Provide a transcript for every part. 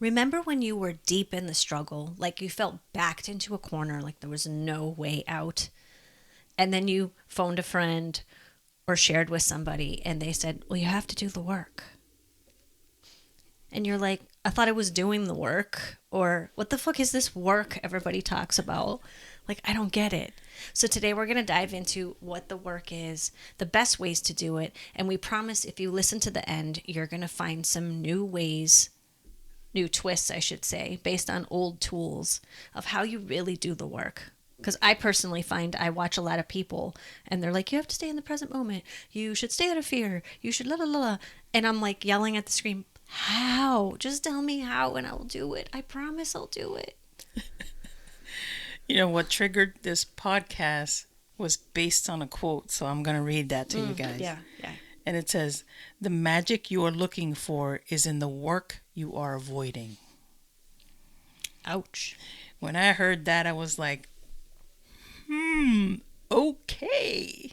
Remember when you were deep in the struggle, like you felt backed into a corner, like there was no way out? And then you phoned a friend or shared with somebody and they said, well, you have to do the work. And you're like, I thought I was doing the work. Or what the fuck is this work everybody talks about? Like, I don't get it. So today we're going to dive into what the work is, the best ways to do it. And we promise if you listen to the end, you're going to find some new ways, new twists, I should say, based on old tools of how you really do the work. Because I personally find I watch a lot of people and they're like, you have to stay in the present moment. You should stay out of fear. You should la la la la. And I'm like yelling at the screen, how? Just tell me how and I'll do it. I promise I'll do it. You know, what triggered this podcast was based on a quote. So I'm going to read that to you guys. Yeah, yeah. And it says, the magic you are looking for is in the work you are avoiding. Ouch. When I heard that, I was like, okay.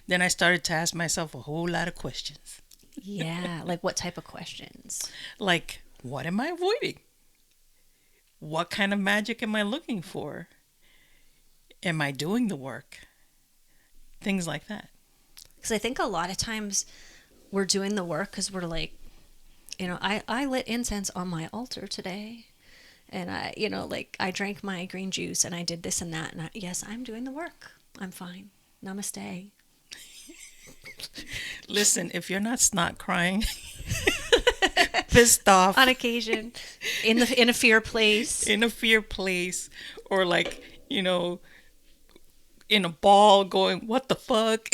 Then I started to ask myself a whole lot of questions. Yeah, like what type of questions? Like, what am I avoiding? What kind of magic am I looking for? Am I doing the work? Things like that. Because I think a lot of times we're doing the work because we're like, I lit incense on my altar today. And I drank my green juice and I did this and that. And yes, I'm doing the work. I'm fine. Namaste. Listen, if you're not snot crying, pissed off, On occasion, in a fear place. in a fear place, or like, in a ball going, what the fuck?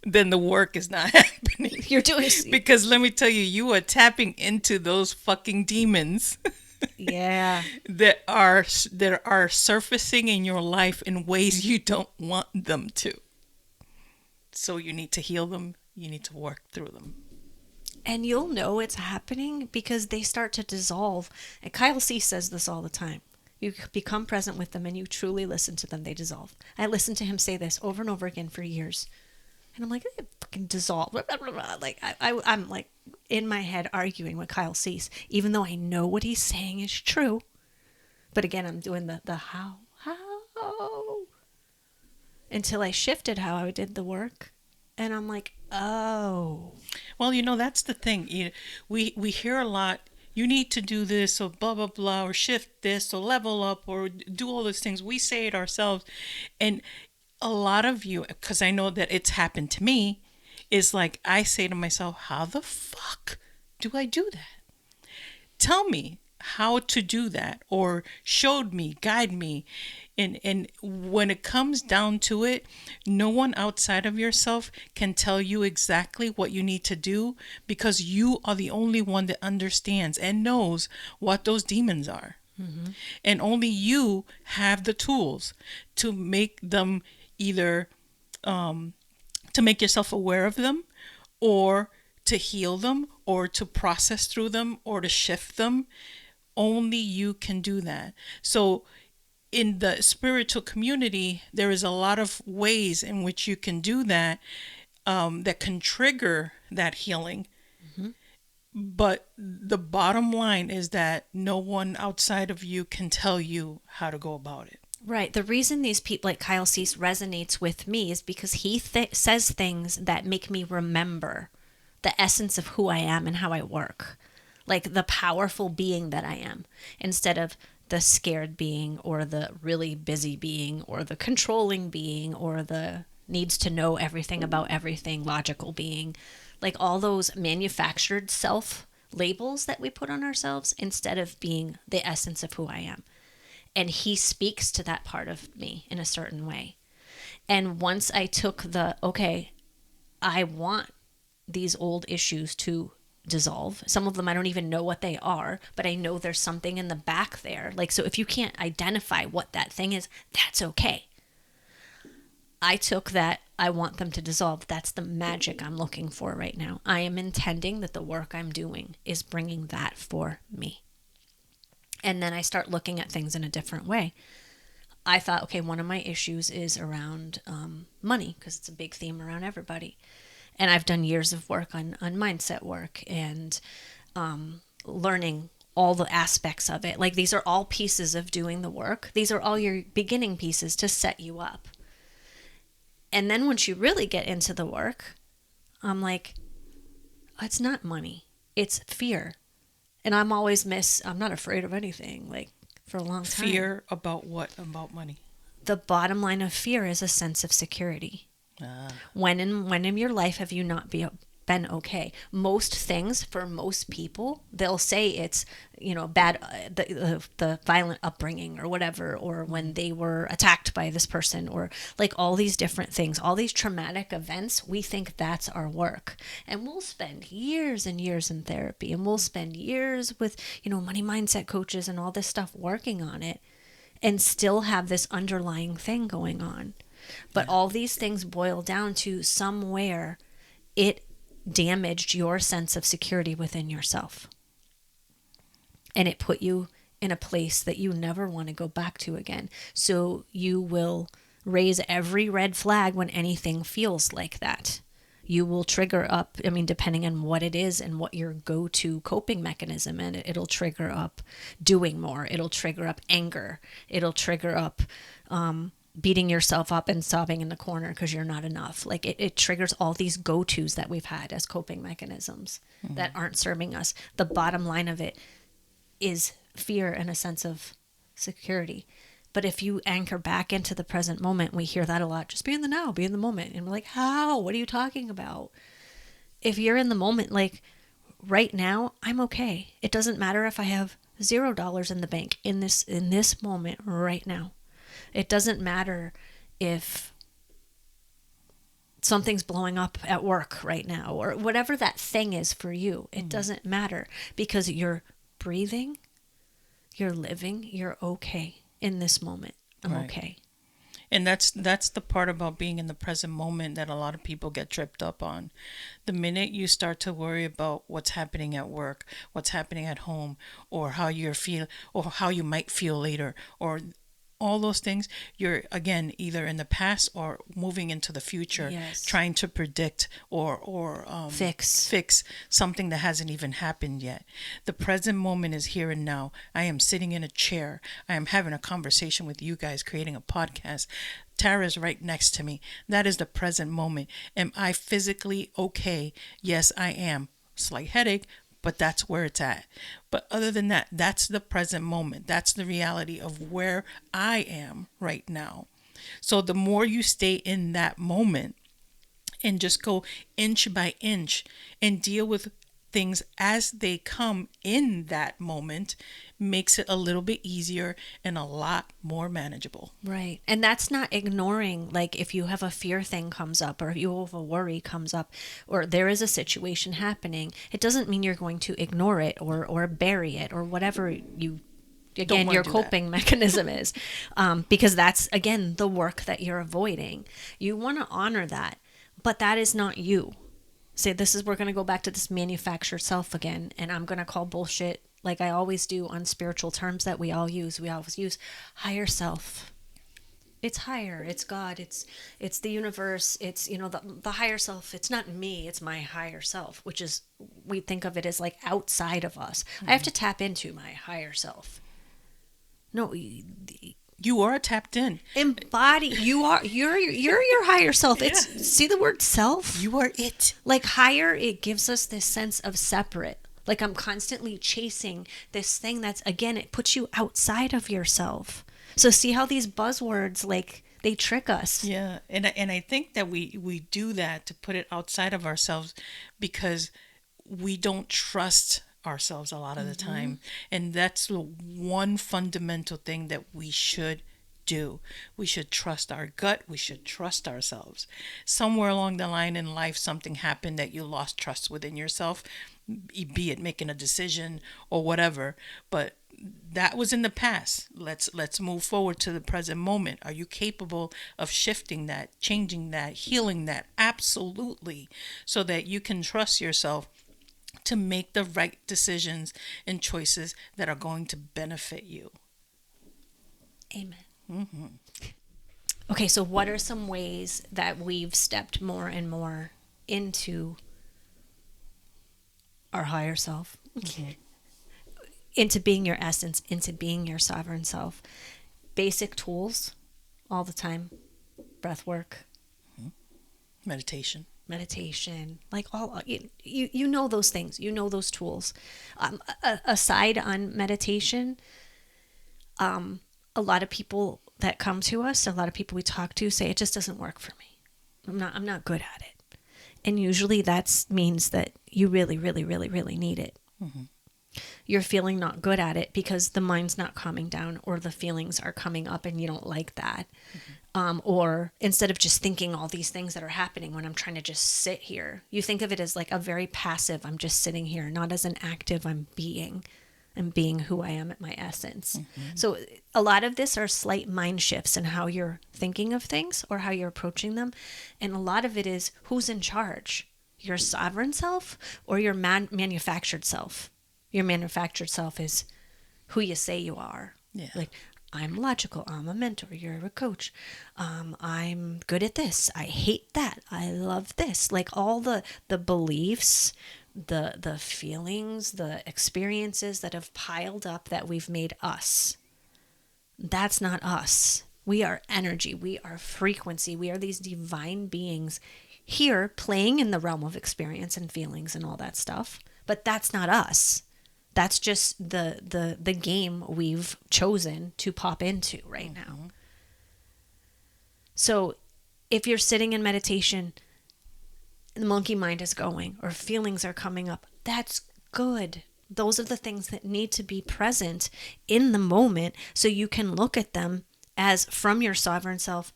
Then the work is not happening. You're doing Because let me tell you, you are tapping into those fucking demons. Yeah. that are surfacing in your life in ways you don't want them to. So you need to heal them. You need to work through them. And you'll know it's happening because they start to dissolve. And Kyle C says this all the time. You become present with them and you truly listen to them, they dissolve. I listened to him say this over and over again for years. And I'm like, they fucking dissolve. Blah, blah, blah, blah. Like, I'm like in my head arguing with Kyle Cease, even though I know what he's saying is true. But again, I'm doing the how, until I shifted how I did the work. And I'm like, oh. Well, that's the thing. We hear a lot, you need to do this or blah, blah, blah, or shift this or level up or do all those things. We say it ourselves. And a lot of you, because I know that it's happened to me, is like, I say to myself, how the fuck do I do that? Tell me how to do that, or showed me, guide me. And when it comes down to it, no one outside of yourself can tell you exactly what you need to do, because you are the only one that understands and knows what those demons are. Mm-hmm. And only you have the tools to make them either to make yourself aware of them, or to heal them, or to process through them, or to shift them. Only you can do that. So in the spiritual community, there is a lot of ways in which you can do that, that can trigger that healing. Mm-hmm. But the bottom line is that no one outside of you can tell you how to go about it. Right. The reason these people like Kyle Cease resonates with me is because he says things that make me remember the essence of who I am and how I work. Like the powerful being that I am, instead of the scared being or the really busy being or the controlling being or the needs to know everything about everything logical being. Like all those manufactured self labels that we put on ourselves, instead of being the essence of who I am. And he speaks to that part of me in a certain way. And once I took okay, I want these old issues to dissolve. Some of them I don't even know what they are, but I know there's something in the back there. Like, so if you can't identify what that thing is, that's okay. I took that, I want them to dissolve. That's the magic I'm looking for right now. I am intending that the work I'm doing is bringing that for me. And then I start looking at things in a different way. I thought, okay, one of my issues is around money, because it's a big theme around everybody. And I've done years of work on mindset work and learning all the aspects of it. Like, these are all pieces of doing the work. These are all your beginning pieces to set you up. And then once you really get into the work, I'm like, it's not money, it's fear. And I'm not afraid of anything, like, for a long time. Fear about what? About money? The bottom line of fear is a sense of security. When in your life have you not been okay? Most things, for most people, they'll say it's, bad, the violent upbringing or whatever, or when they were attacked by this person, or like all these different things, all these traumatic events. We think that's our work, and we'll spend years and years in therapy, and we'll spend years with money mindset coaches and all this stuff working on it, and still have this underlying thing going on. But all these things boil down to somewhere it damaged your sense of security within yourself. And it put you in a place that you never want to go back to again. So you will raise every red flag when anything feels like that. You will trigger up, depending on what it is and what your go-to coping mechanism, and it'll trigger up doing more. It'll trigger up anger. It'll trigger up beating yourself up and sobbing in the corner because you're not enough. Like, it triggers all these go-tos that we've had as coping mechanisms that aren't serving us. The bottom line of it is fear and a sense of security. But if you anchor back into the present moment, we hear that a lot. Just be in the now, be in the moment. And we're like, how? What are you talking about? If you're in the moment, like right now, I'm okay. It doesn't matter if I have $0 in the bank in this moment right now. It doesn't matter if something's blowing up at work right now, or whatever that thing is for you. It doesn't matter, because you're breathing, you're living, you're okay in this moment. I'm okay. And that's the part about being in the present moment that a lot of people get tripped up on. The minute you start to worry about what's happening at work, what's happening at home, or how you feel, or how you might feel later, or all those things, you're again either in the past or moving into the future, trying to predict or fix something that hasn't even happened yet. The present moment is here and now. I am sitting in a chair. I am having a conversation with you guys, creating a podcast. Tara's right next to me. That is the present moment. Am I physically okay? Yes, I am. Slight headache, but that's where it's at. But other than that, that's the present moment. That's the reality of where I am right now. So the more you stay in that moment and just go inch by inch and deal with things as they come in that moment, makes it a little bit easier and a lot more manageable. Right. And that's not ignoring, like, if you have a fear thing comes up, or if you have a worry comes up, or there is a situation happening, it doesn't mean you're going to ignore it or bury it or whatever your coping mechanism is. Because that's, again, the work that you're avoiding. You want to honor that, but that is not you. Say, we're going to go back to this manufactured self again, and I'm going to call bullshit, like I always do, on spiritual terms that we all use. We always use higher self. It's higher. It's God. It's the universe. It's, the higher self. It's not me. It's my higher self, which is, we think of it as like outside of us. Mm-hmm. I have to tap into my higher self. No, you are tapped in. Embody. You're your higher self. Yeah. See the word self? You are it. Like, higher, it gives us this sense of separate. Like, I'm constantly chasing this thing that's, again, it puts you outside of yourself. So see how these buzzwords, like, they trick us. Yeah. And I think that we do that to put it outside of ourselves because we don't trust ourselves a lot of the time. And that's the one fundamental thing that we should do. We should trust our gut. We should trust ourselves. Somewhere along the line in life, something happened that you lost trust within yourself, be it making a decision or whatever. But that was in the past. Let's move forward to the present moment. Are you capable of shifting that, changing that, healing that? Absolutely. So that you can trust yourself to make the right decisions and choices that are going to benefit you. Amen. Mm-hmm. Okay, so what are some ways that we've stepped more and more into our higher self? Okay. into being your essence, into being your sovereign self. Basic tools all the time. Breath work, meditation, like all you know those things, you know those tools. Aside on meditation, a lot of people that come to us, a lot of people we talk to say it just doesn't work for me. I'm not good at it, and usually that means that you really, really, really, really need it. Mm-hmm. You're feeling not good at it because the mind's not calming down, or the feelings are coming up and you don't like that. Mm-hmm. Or instead of just thinking all these things that are happening when I'm trying to just sit here, you think of it as like a very passive, I'm just sitting here, not as an active, I'm being who I am at my essence. Mm-hmm. So a lot of this are slight mind shifts in how you're thinking of things or how you're approaching them. And a lot of it is who's in charge, your sovereign self or your manufactured self. Your manufactured self is who you say you are. Yeah. Like, I'm logical. I'm a mentor. You're a coach. I'm good at this. I hate that. I love this. Like all the beliefs, the feelings, the experiences that have piled up that we've made us. That's not us. We are energy. We are frequency. We are these divine beings here playing in the realm of experience and feelings and all that stuff. But that's not us. That's just the game we've chosen to pop into right now. So if you're sitting in meditation, the monkey mind is going or feelings are coming up, that's good. Those are the things that need to be present in the moment so you can look at them as from your sovereign self,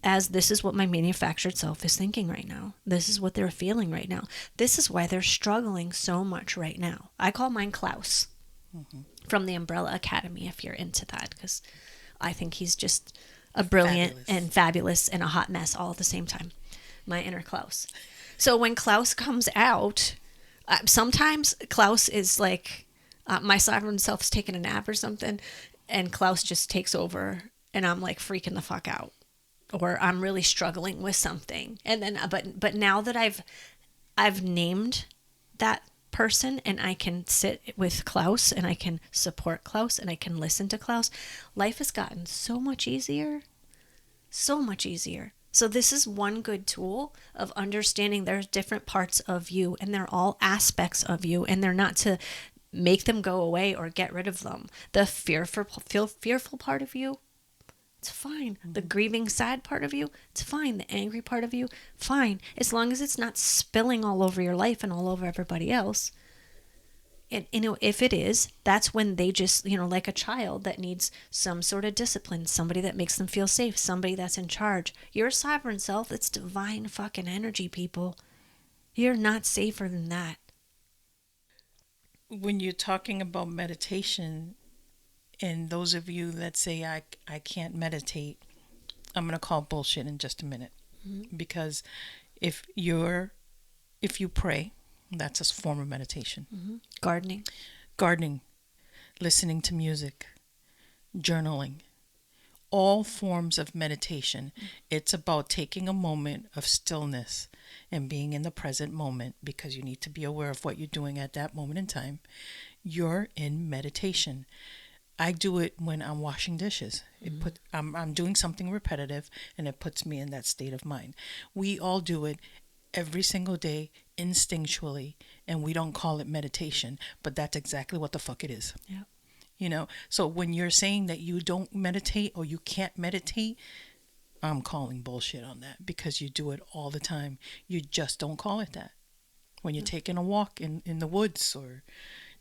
as this is what my manufactured self is thinking right now. This is what they're feeling right now. This is why they're struggling so much right now. I call mine Klaus from the Umbrella Academy, if you're into that, because I think he's just a brilliant and fabulous and a hot mess all at the same time. My inner Klaus. So when Klaus comes out, sometimes Klaus is like, my sovereign self's taking a nap or something, and Klaus just takes over, and I'm like freaking the fuck out. Or I'm really struggling with something. And then, but now that I've named that person and I can sit with Klaus and I can support Klaus and I can listen to Klaus, life has gotten so much easier. So much easier. So this is one good tool of understanding there's different parts of you and they're all aspects of you, and they're not to make them go away or get rid of them. The fearful part of you, it's fine. Mm-hmm. The grieving, sad part of you, it's fine. The angry part of you, fine. As long as it's not spilling all over your life and all over everybody else. And, if it is, that's when they just, like a child that needs some sort of discipline, somebody that makes them feel safe, somebody that's in charge. Your sovereign self, it's divine fucking energy, people. You're not safer than that. When you're talking about meditation, and those of you that say I can't meditate, I'm going to call bullshit in just a minute. Mm-hmm. Because if you pray, that's a form of meditation. Mm-hmm. Gardening, listening to music, journaling, all forms of meditation. Mm-hmm. It's about taking a moment of stillness and being in the present moment, because you need to be aware of what you're doing at that moment in time. You're in meditation. I do it when I'm washing dishes. I'm doing something repetitive, and it puts me in that state of mind. We all do it every single day instinctually, and we don't call it meditation, but that's exactly what the fuck it is. Yeah. So when you're saying that you don't meditate or you can't meditate, I'm calling bullshit on that, because you do it all the time. You just don't call it that. When you're taking a walk in the woods, or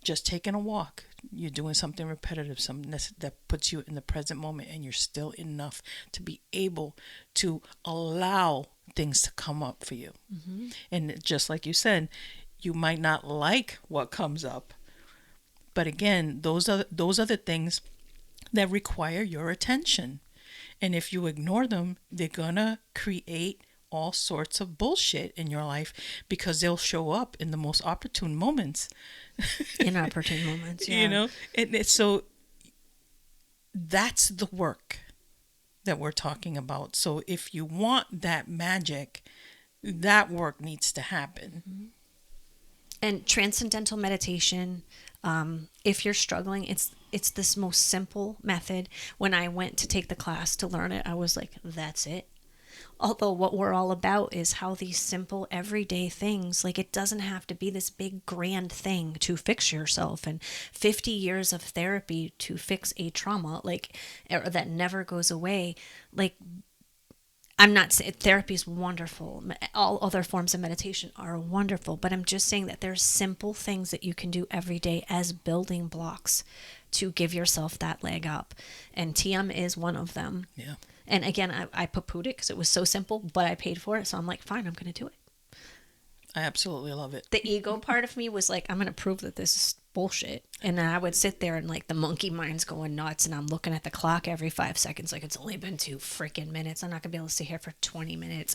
just taking a walk, you're doing something repetitive, something that puts you in the present moment, and you're still enough to be able to allow things to come up for you. Mm-hmm. And just like you said, you might not like what comes up, but again, those are the things that require your attention. And if you ignore them, they're gonna create all sorts of bullshit in your life, because they'll show up in the most opportune moments. Inopportune moments, yeah. And so that's the work that we're talking about. So if you want that magic, that work needs to happen. Mm-hmm. And transcendental meditation, if you're struggling, it's this most simple method. When I went to take the class to learn it, I was like, that's it. Although what we're all about is how these simple everyday things, like it doesn't have to be this big grand thing to fix yourself, and 50 years of therapy to fix a trauma, like, or that never goes away. Like, I'm not saying therapy is wonderful. All other forms of meditation are wonderful, but I'm just saying that there's simple things that you can do every day as building blocks to give yourself that leg up. And TM is one of them. Yeah. And again, I poo-pooed it because it was so simple, but I paid for it. So I'm like, fine, I'm going to do it. I absolutely love it. The ego part of me was like, I'm going to prove that this is bullshit. And then I would sit there and like the monkey mind's going nuts, and I'm looking at the clock every 5 seconds like it's only been 2 freaking minutes. I'm not going to be able to sit here for 20 minutes.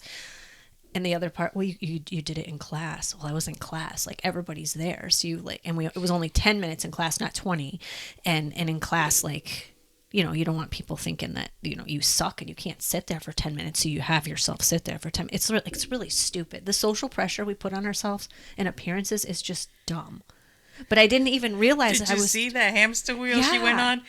And the other part, well, you did it in class. Well, I was in class. Like, everybody's there. So you like, and it was only 10 minutes in class, not 20. And in class, like, you know, you don't want people thinking that, you know, you suck and you can't sit there for 10 minutes. So you have yourself sit there for 10 minutes. It's really stupid. The social pressure we put on ourselves and appearances is just dumb. But I didn't even realize Did that you I was. see that hamster wheel she went Yeah. on?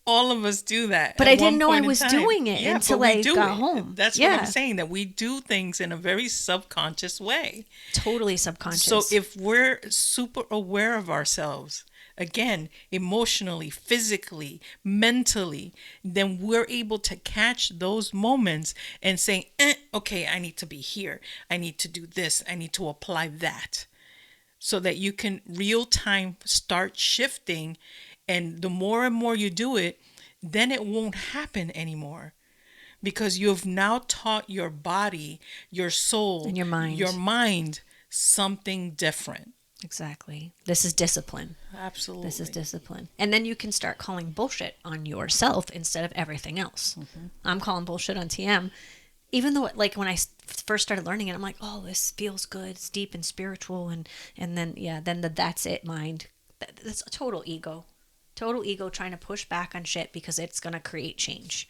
All of us do that. But at I didn't one know I point in was time. doing it until but we I do got it. home. That's what Yeah. I'm saying, that we do things in a very subconscious way. Totally subconscious. So if we're super aware of ourselves, again, emotionally, physically, mentally, then we're able to catch those moments and say, okay, I need to be here. I need to do this. I need to apply that. So that you can real time start shifting. And the more and more you do it, then it won't happen anymore. Because you've now taught your body, your soul, And your mind something different. Exactly. This is discipline. Absolutely. This is discipline. And then you can start calling bullshit on yourself instead of everything else. Mm-hmm. I'm calling bullshit on TM. Even though, like, when I first started learning it, I'm like, oh, this feels good. It's deep and spiritual. And then, yeah, then the that's it mind. That's a total ego. Total ego trying to push back on shit because it's going to create change.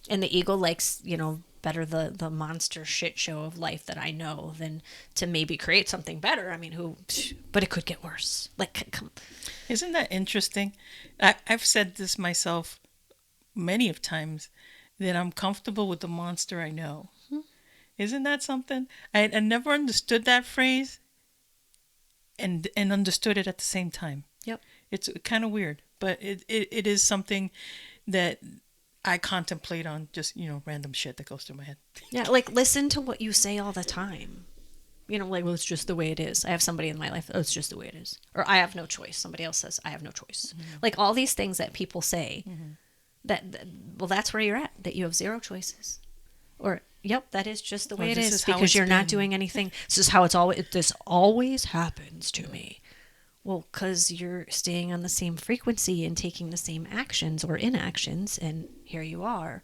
And the ego likes, you know, better the monster shit show of life that I know than to maybe create something better. I mean, but it could get worse. Like, come. Isn't that interesting? I've said this myself many of times, that I'm comfortable with the monster I know. Mm-hmm. Isn't that something? I never understood that phrase and understood it at the same time. Yep. It's kind of weird, but it is something that I contemplate on, just, you know, random shit that goes through my head. Yeah, like, listen to what you say all the time. You know, like, well, it's just the way it is. I have somebody in my life, oh, it's just the way it is. Or I have no choice. Somebody else says, I have no choice. Mm-hmm. Like, all these things that people say, mm-hmm. Well, that's where you're at, that you have zero choices. Or, yep, that is just the way it is because you're not doing anything. This is how this always happens to me. Well, because you're staying on the same frequency and taking the same actions or inactions, and here you are.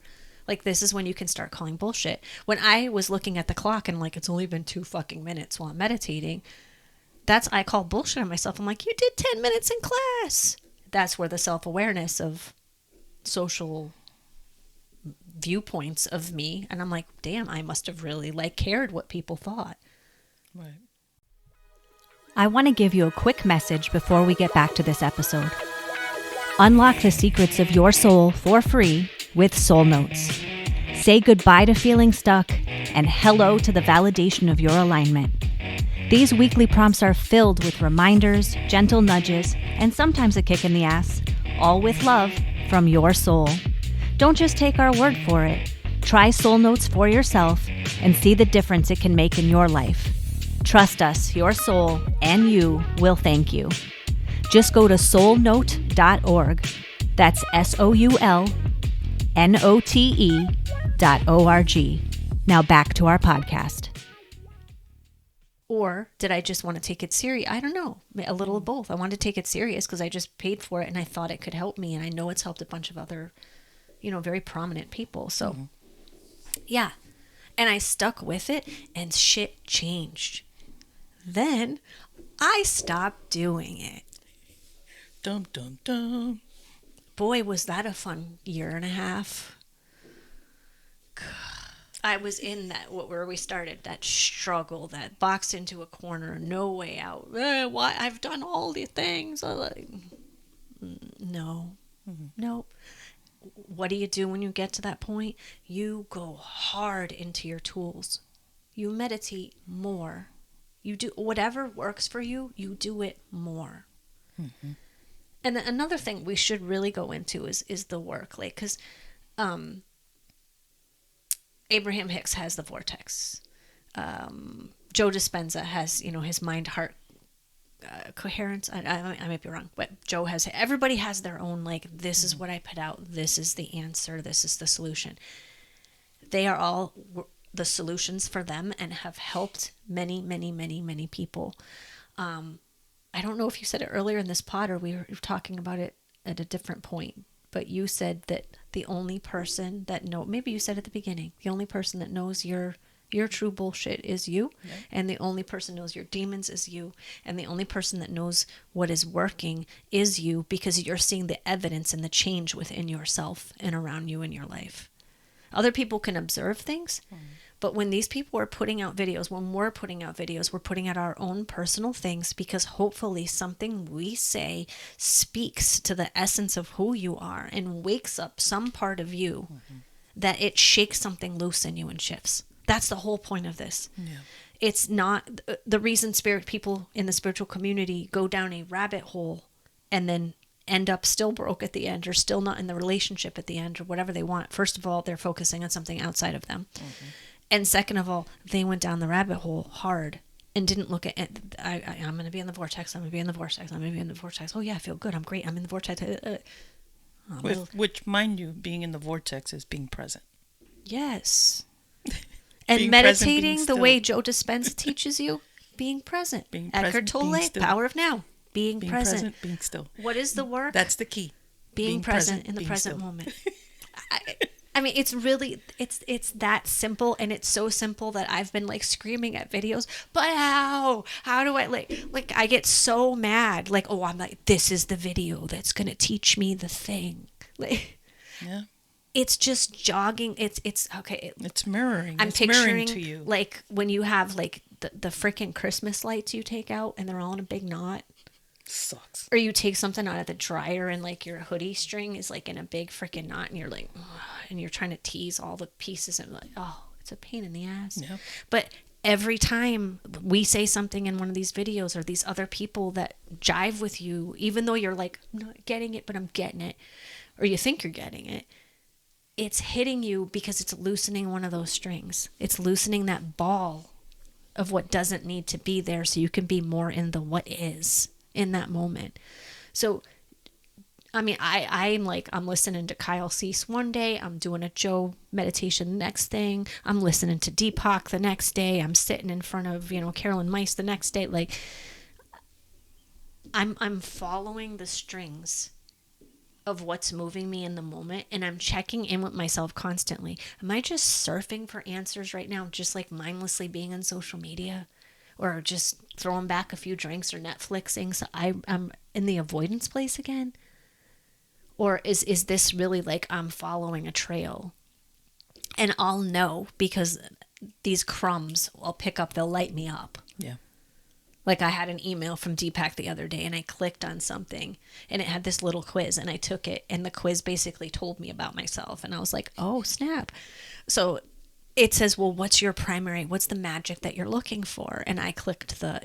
Like, this is when you can start calling bullshit. When I was looking at the clock and like, it's only been 2 fucking minutes while I'm meditating, I call bullshit on myself. I'm like, you did 10 minutes in class. That's where the self-awareness of social viewpoints of me, and I'm like, damn, I must have really cared what people thought. Right. I want to give you a quick message before we get back to this episode. Unlock the secrets of your soul for free with Soul Notes. Say goodbye to feeling stuck and hello to the validation of your alignment. These weekly prompts are filled with reminders, gentle nudges, and sometimes a kick in the ass, all with love from your soul. Don't just take our word for it. Try Soul Notes for yourself and see the difference it can make in your life. Trust us, your soul and you will thank you. Just go to soulnote.org. That's SOULNOTE.org. Now back to our podcast. Or did I just want to take it serious? I don't know. A little of both. I wanted to take it serious because I just paid for it and I thought it could help me. And I know it's helped a bunch of other, you know, very prominent people. So, yeah. And I stuck with it and shit changed. Then I stopped doing it. Dum, dum, dum. Boy, was that a fun year and a half. I was in that where we started, that struggle, that boxed into a corner, no way out. Why I've done all the things. I'm like, no, no. What do you do when you get to that point? You go hard into your tools. You meditate more. You do whatever works for you. You do it more. And then another thing we should really go into is the work, like, because Abraham Hicks has the vortex. Joe Dispenza has, his mind heart coherence. I might be wrong, but Joe has. Everybody has their own, like, this is what I put out. This is the answer. This is the solution. They are all the solutions for them and have helped many, many, many, many people. I don't know if you said it earlier in this pod or we were talking about it at a different point, but you said that the only person that maybe you said at the beginning, the only person that knows your true bullshit is you. Yeah. And the only person knows your demons is you. And the only person that knows what is working is you, because you're seeing the evidence and the change within yourself and around you in your life. Other people can observe things, but when these people are putting out videos, when we're putting out videos, we're putting out our own personal things, because hopefully something we say speaks to the essence of who you are and wakes up some part of you, that it shakes something loose in you and shifts. That's the whole point of this. Yeah. It's not the reason people in the spiritual community go down a rabbit hole and then end up still broke at the end, or still not in the relationship at the end, or whatever they want. First of all, they're focusing on something outside of them. And second of all, they went down the rabbit hole hard and didn't look at it. I'm going to be in the vortex. I'm going to be in the vortex. I'm going to be in the vortex. Oh yeah, I feel good. I'm great. I'm in the vortex. Which, mind you, being in the vortex is being present. Yes. And meditating the way Joe Dispenza teaches you, being present. Eckhart Tolle, Power of Now. Being present, being still. What is the work? That's the key. Being present in the present moment. I mean, it's really, it's that simple, and it's so simple that I've been like screaming at videos, but how do I like I get so mad, like, oh, I'm like, this is the video that's going to teach me the thing. Like, yeah. It's just jogging. It's okay. It's mirroring. I'm it's picturing mirroring to you. Like when you have like the freaking Christmas lights you take out and they're all in a big knot. Sucks. Or you take something out of the dryer and like your hoodie string is like in a big freaking knot, and you're like, ugh, and you're trying to tease all the pieces, and like, oh, it's a pain in the ass. Yeah. But every time we say something in one of these videos, or these other people that jive with you, even though you're like, I'm not getting it, but I'm getting it, or you think you're getting it, it's hitting you because it's loosening one of those strings. It's loosening that ball of what doesn't need to be there, so you can be more in the what is in that moment. So, I mean, I'm listening to Kyle Cease one day, I'm doing a Joe meditation the next thing, I'm listening to Deepak the next day, I'm sitting in front of, Carolyn Mice the next day. Like, I'm following the strings of what's moving me in the moment, and I'm checking in with myself constantly. Am I just surfing for answers right now, just like mindlessly being on social media, or just throwing back a few drinks or Netflixing so I'm in the avoidance place again? Or is this really like I'm following a trail? And I'll know because these crumbs I'll pick up, they'll light me up. Yeah. Like I had an email from Deepak the other day, and I clicked on something and it had this little quiz, and I took it, and the quiz basically told me about myself, and I was like, oh snap. So it says, well, what's the magic that you're looking for? And I clicked the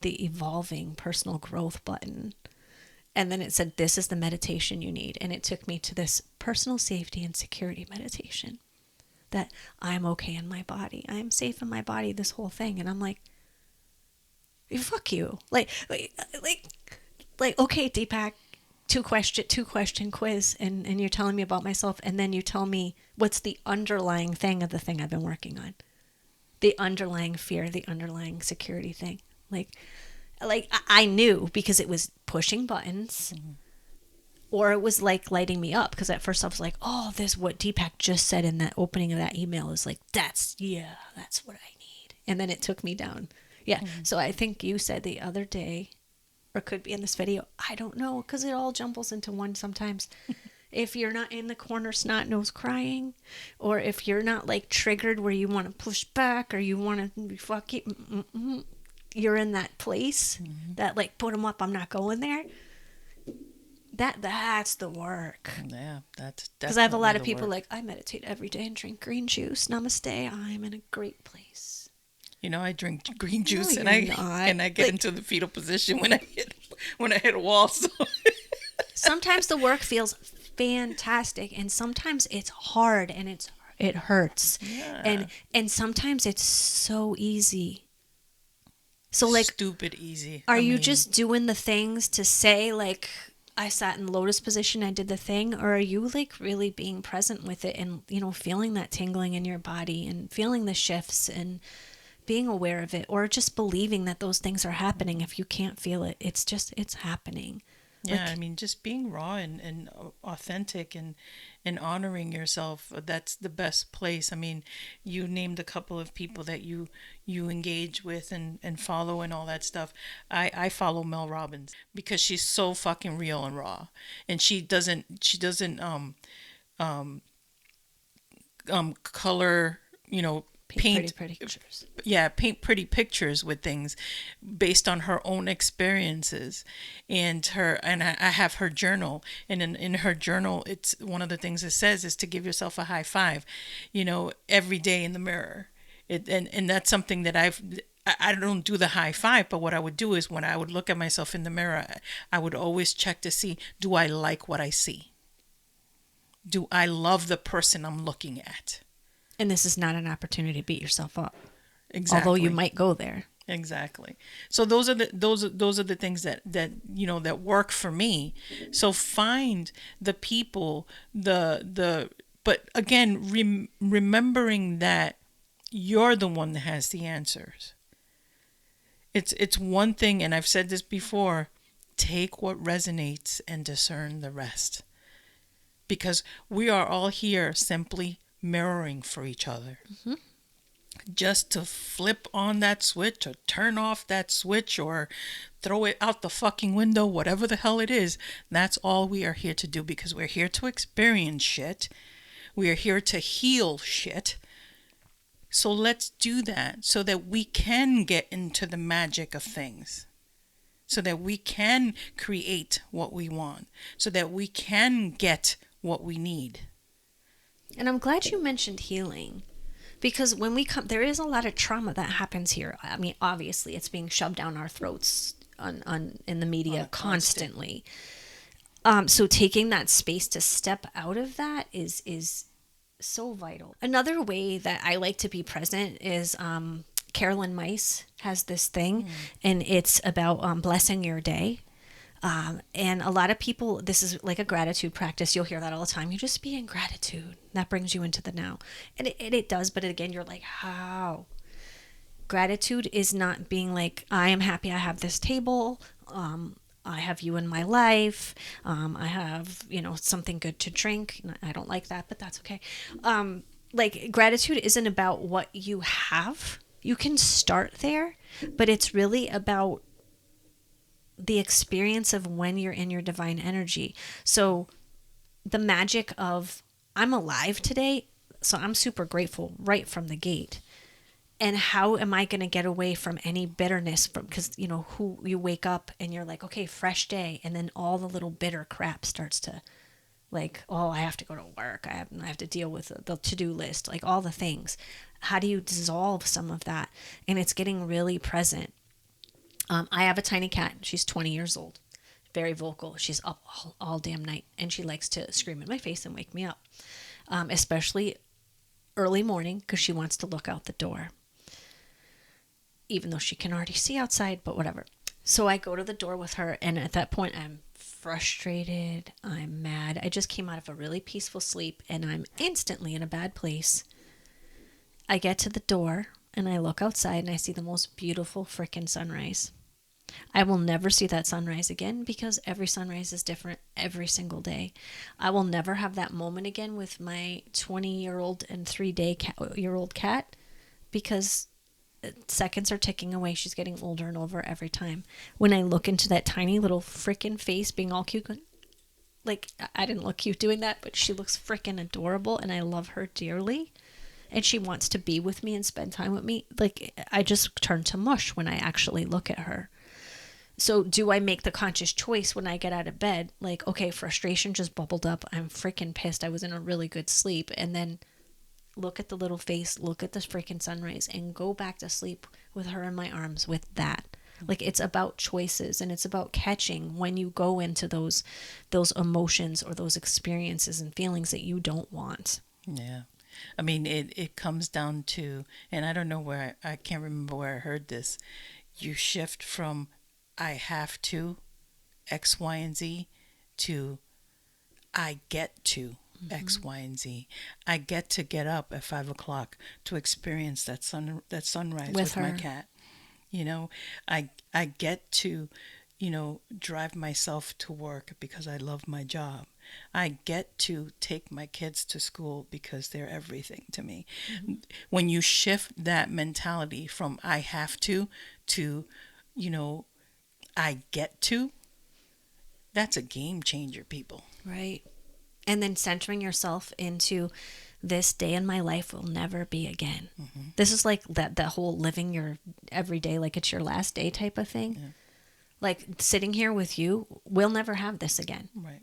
evolving personal growth button. And then it said, this is the meditation you need. And it took me to this personal safety and security meditation, that I'm okay in my body. I am safe in my body, this whole thing. And I'm like, fuck you. Like, okay, Deepak, two question quiz, and you're telling me about myself, and then you tell me what's the underlying thing of the thing I've been working on, the underlying fear, the underlying security thing. Like I knew, because it was pushing buttons, or it was like lighting me up, because at first I was like, oh, this, what Deepak just said in that opening of that email is like, that's what I need. And then it took me down. Yeah. So I think you said the other day, or could be in this video, I don't know, because it all jumbles into one sometimes. if you're not in the corner snot nose crying, or if you're not like triggered where you want to push back or you want to fuck it, you're in that place that like put them up, I'm not going there. That's the work. Yeah, that's because I have a lot of definitely the people work. like, I meditate every day and drink green juice. Namaste. I'm in a great place. You know, I drink green juice No, and you're I not. get Like- into the fetal position when I hit a wall. So Sometimes the work feels fantastic, and sometimes it's hard and it hurts, Yeah. and sometimes it's so easy. So like, stupid easy. are I you mean, just doing the things to say like, I sat in lotus position, I did the thing, or are you like really being present with it and, you know, feeling that tingling in your body and feeling the shifts and being aware of it, or just believing that those things are happening if you can't feel it? It's happening. Yeah, Like- I mean, just being raw and authentic and honoring yourself, that's the best place. I mean, you named a couple of people that you engage with and follow and all that stuff. I follow Mel Robbins because she's so fucking real and raw. And she doesn't color, you know, paint pretty pictures. paint pretty pictures with things based on her own experiences. And I have her journal, and in her journal, it's one of the things it says is to give yourself a high five, you know, every day in the mirror. And that's something that I don't do the high five, but what I would do is when I would look at myself in the mirror, I would always check to see, do I like what I see? Do I love the person I'm looking at? And this is not an opportunity to beat yourself up. Exactly. Although you might go there. Exactly. So those are the things that you know that work for me. So find the people, but again, remembering that you're the one that has the answers. It's one thing, and I've said this before, take what resonates and discern the rest. Because we are all here simply mirroring for each other. Mm-hmm. Just to flip on that switch or turn off that switch or throw it out the fucking window, whatever the hell it is, that's all we are here to do, because we're here to experience shit. We are here to heal shit. So let's do that so that we can get into the magic of things. So that we can create what we want. So that we can get what we need. And I'm glad you mentioned healing, because when we come, there is a lot of trauma that happens here. I mean, obviously, it's being shoved down our throats in the media constantly. So taking that space to step out of that is so vital. Another way that I like to be present is Carolyn Mice has this thing, and it's about blessing your day. And a lot of people, this is like a gratitude practice. You'll hear that all the time. You just be in gratitude. That brings you into the now. And it does. But again, you're like, how? Gratitude is not being like, I am happy I have this table. I have you in my life. I have, you know, something good to drink. I don't like that, but that's okay. Like, gratitude isn't about what you have. You can start there, but it's really about the experience of when you're in your divine energy. So the magic of, I'm alive today, so I'm super grateful right from the gate. And how am I going to get away from any bitterness from, because you know, who you wake up and you're like, okay, fresh day, and then all the little bitter crap starts to, like, oh, I have to go to work, I have to deal with the to-do list, like all the things. How do you dissolve some of that? And it's getting really present. I have a tiny cat. She's 20 years old, very vocal. She's up all damn night, and she likes to scream in my face and wake me up, especially early morning, because she wants to look out the door, even though she can already see outside, but whatever. So I go to the door with her, and at that point, I'm frustrated. I'm mad. I just came out of a really peaceful sleep, and I'm instantly in a bad place. I get to the door, and I look outside, and I see the most beautiful frickin' sunrise. I will never see that sunrise again, because every sunrise is different every single day. I will never have that moment again with my 20-year-old and 3-day-year-old cat, because seconds are ticking away. She's getting older and older every time. When I look into that tiny little frickin' face being all cute, going, like, I didn't look cute doing that, but she looks freaking adorable and I love her dearly. And she wants to be with me and spend time with me. Like, I just turn to mush when I actually look at her. So do I make the conscious choice when I get out of bed? Like, okay, frustration just bubbled up. I'm freaking pissed. I was in a really good sleep. And then look at the little face, look at the freaking sunrise, and go back to sleep with her in my arms with that. Like, it's about choices, and it's about catching when you go into those emotions or those experiences and feelings that you don't want. Yeah. I mean, it comes down to, and I don't know where, I can't remember where I heard this. You shift from I have to X, Y, and Z to I get to X, Y, and Z. I get to get up at 5 o'clock to experience that sunrise with my cat. You know, I get to, drive myself to work because I love my job. I get to take my kids to school because they're everything to me. Mm-hmm. When you shift that mentality from I have to, I get to, that's a game changer, people. Right. And then centering yourself into this day in my life will never be again. Mm-hmm. This is like that whole living your everyday like it's your last day type of thing. Yeah. Like, sitting here with you, we'll never have this again. Right.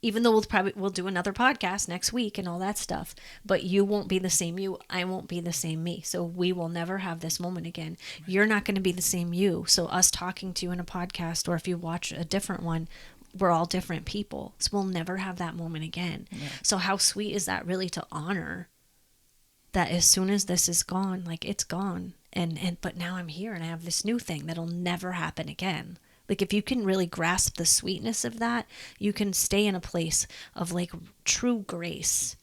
Even though we'll do another podcast next week and all that stuff, but you won't be the same you. I won't be the same me. So we will never have this moment again. Right. You're not going to be the same you. So us talking to you in a podcast, or if you watch a different one, we're all different people. So we'll never have that moment again. Yeah. So how sweet is that really to honor that as soon as this is gone, like, it's gone. But now I'm here and I have this new thing that'll never happen again. Like, if you can really grasp the sweetness of that, you can stay in a place of like true grace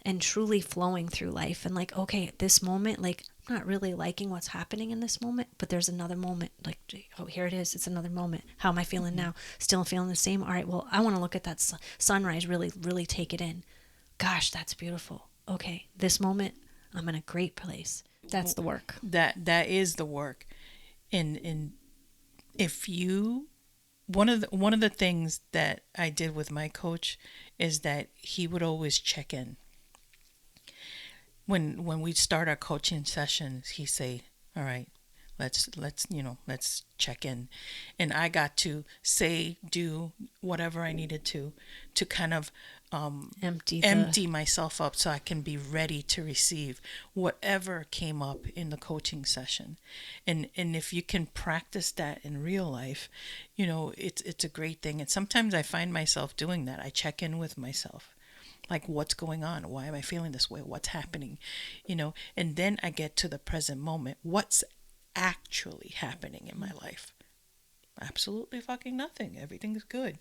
and truly flowing through life. And like, okay, at this moment, like, I'm not really liking what's happening in this moment, but there's another moment. Like, oh, here it is. It's another moment. How am I feeling now? Still feeling the same? All right, well, I want to look at that sunrise, really, really take it in. Gosh, that's beautiful. Okay, this moment, I'm in a great place. That's the work. That is the work. And if you, one of the things that I did with my coach is that he would always check in. When we'd start our coaching sessions, he'd say, all right, let's check in. And I got to do whatever I needed to kind of empty myself up so I can be ready to receive whatever came up in the coaching session. And if you can practice that in real life, it's a great thing. And sometimes I find myself doing that. I check in with myself. Like, what's going on? Why am I feeling this way? What's happening? And then I get to the present moment. What's actually happening in my life? Absolutely fucking nothing. Everything's good.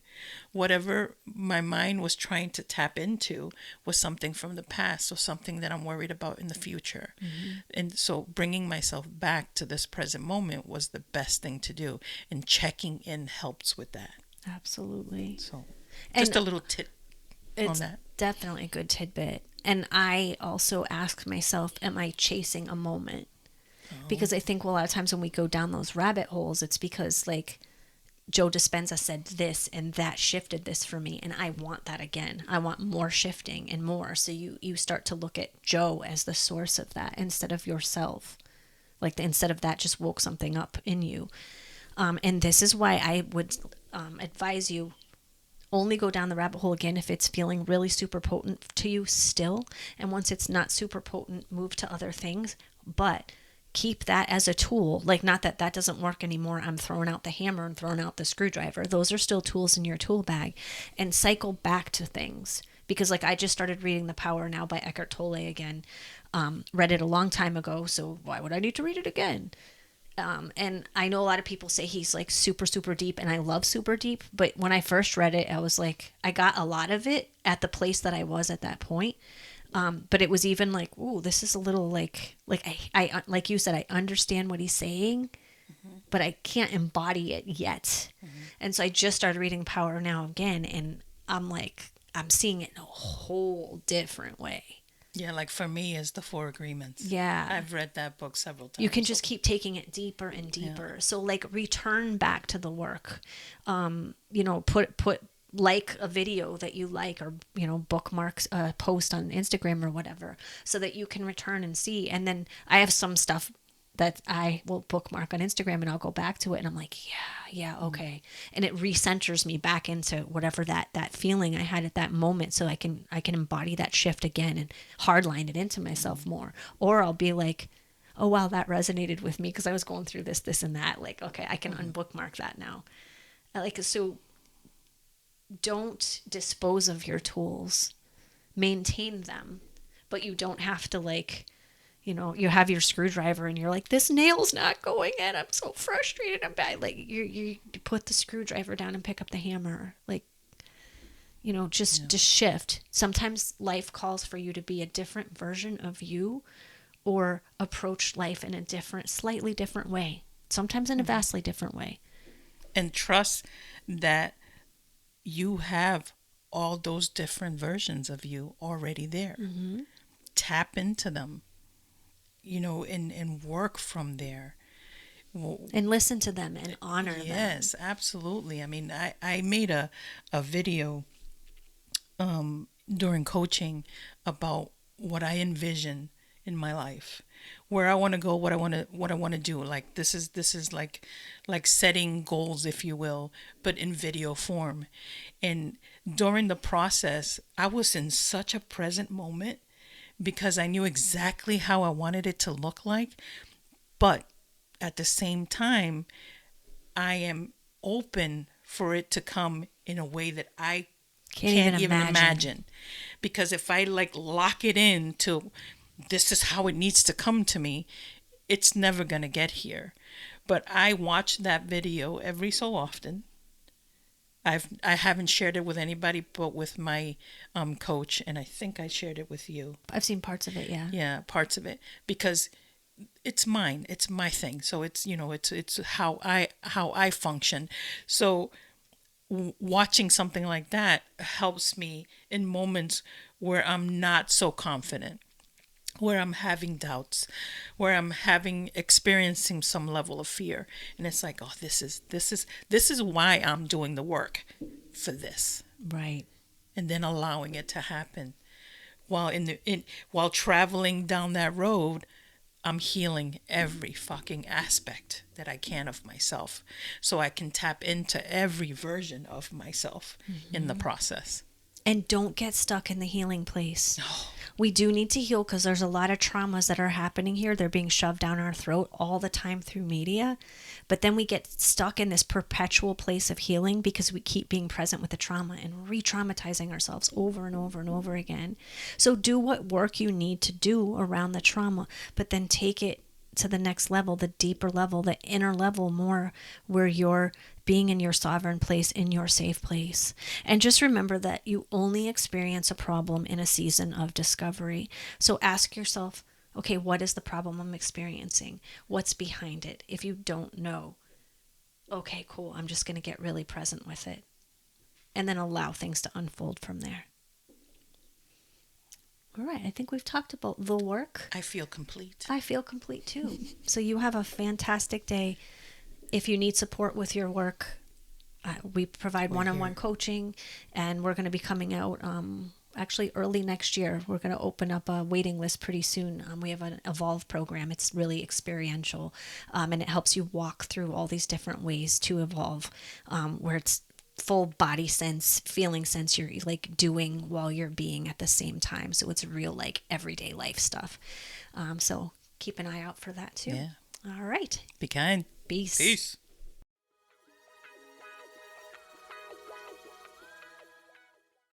Whatever my mind was trying to tap into was something from the past or something that I'm worried about in the future. Mm-hmm. And so bringing myself back to this present moment was the best thing to do. And checking in helps with that. Absolutely. So just a little tip on that. Definitely a good tidbit. And I also ask myself, am I chasing a moment? Because I think a lot of times when we go down those rabbit holes, it's because, like, Joe Dispenza said this and that shifted this for me, and I want that again. I want more shifting and more. So you start to look at Joe as the source of that instead of yourself. Like, instead of that just woke something up in you. And this is why I would advise you only go down the rabbit hole again if it's feeling really super potent to you still. And once it's not super potent, move to other things. But keep that as a tool. Like, not that doesn't work anymore, I'm throwing out the hammer and throwing out the screwdriver. Those are still tools in your tool bag. And cycle back to things. Because, like, I just started reading The Power Now by Eckhart Tolle again. Read it a long time ago, so why would I need to read it again? And I know a lot of people say he's like super, super deep, and I love super deep. But when I first read it, I was like, I got a lot of it at the place that I was at that point. But it was even like, ooh, this is a little like I like you said, I understand what he's saying, mm-hmm. but I can't embody it yet. Mm-hmm. And so I just started reading Power Now again, and I'm like, I'm seeing it in a whole different way. Yeah, like for me is the 4 Agreements. Yeah. I've read that book several times. You can just keep taking it deeper and deeper. Yeah. So, like, return back to the work. Put like a video that you like, or bookmarks a post on Instagram or whatever, so that you can return and see. And then I have some stuff that I will bookmark on Instagram, and I'll go back to it, and I'm like, yeah, okay. And it recenters me back into whatever that feeling I had at that moment, so I can embody that shift again and hardline it into myself more. Or I'll be like, oh wow, that resonated with me because I was going through this and that. Like, okay, I can unbookmark that now. Like, so don't dispose of your tools, maintain them, but you don't have to, like, you have your screwdriver and you're like, this nail's not going in, I'm so frustrated, I'm bad. Like, you put the screwdriver down and pick up the hammer. Like, just shift. Sometimes life calls for you to be a different version of you, or approach life in a slightly different way, sometimes in a vastly different way. And trust that you have all those different versions of you already there. Tap into them, and work from there. And listen to them and honor them. Yes, absolutely. I mean, I made a video during coaching about what I envision in my life, where I want to go, what I want to do. Like, this is like setting goals, if you will, but in video form. And during the process, I was in such a present moment because I knew exactly how I wanted it to look like. But at the same time, I am open for it to come in a way that I can't even imagine. Because if I lock it in to this is how it needs to come to me, it's never going to get here. But I watch that video every so often. I haven't shared it with anybody but with my coach, and I think I shared it with you. I've seen parts of it, yeah. Yeah, parts of it, because it's mine. It's my thing. So it's it's how I function. So watching something like that helps me in moments where I'm not so confident, where I'm having doubts, where I'm experiencing some level of fear. And it's like, oh, this is why I'm doing the work for this. Right. And then allowing it to happen. While traveling down that road, I'm healing every fucking aspect that I can of myself, so I can tap into every version of myself in the process. And don't get stuck in the healing place. No. We do need to heal because there's a lot of traumas that are happening here. They're being shoved down our throat all the time through media. But then we get stuck in this perpetual place of healing because we keep being present with the trauma and re-traumatizing ourselves over and over and over again. So do what work you need to do around the trauma, but then take it to the next level, the deeper level, the inner level more, where you're being in your sovereign place, in your safe place. And just remember that you only experience a problem in a season of discovery. So ask yourself, okay, what is the problem I'm experiencing? What's behind it? If you don't know, okay, cool, I'm just going to get really present with it. And then allow things to unfold from there. All right, I think we've talked about the work. I feel complete. I feel complete too. So you have a fantastic day. If you need support with your work, we provide one-on-one coaching, and we're going to be coming out actually early next year. We're going to open up a waiting list pretty soon. We have an Evolve program. It's really experiential, and it helps you walk through all these different ways to evolve, where it's full body sense, feeling sense, you're like doing while you're being at the same time. So it's real, like, everyday life stuff. So keep an eye out for that too. Yeah. All right. Be kind. Peace. Peace.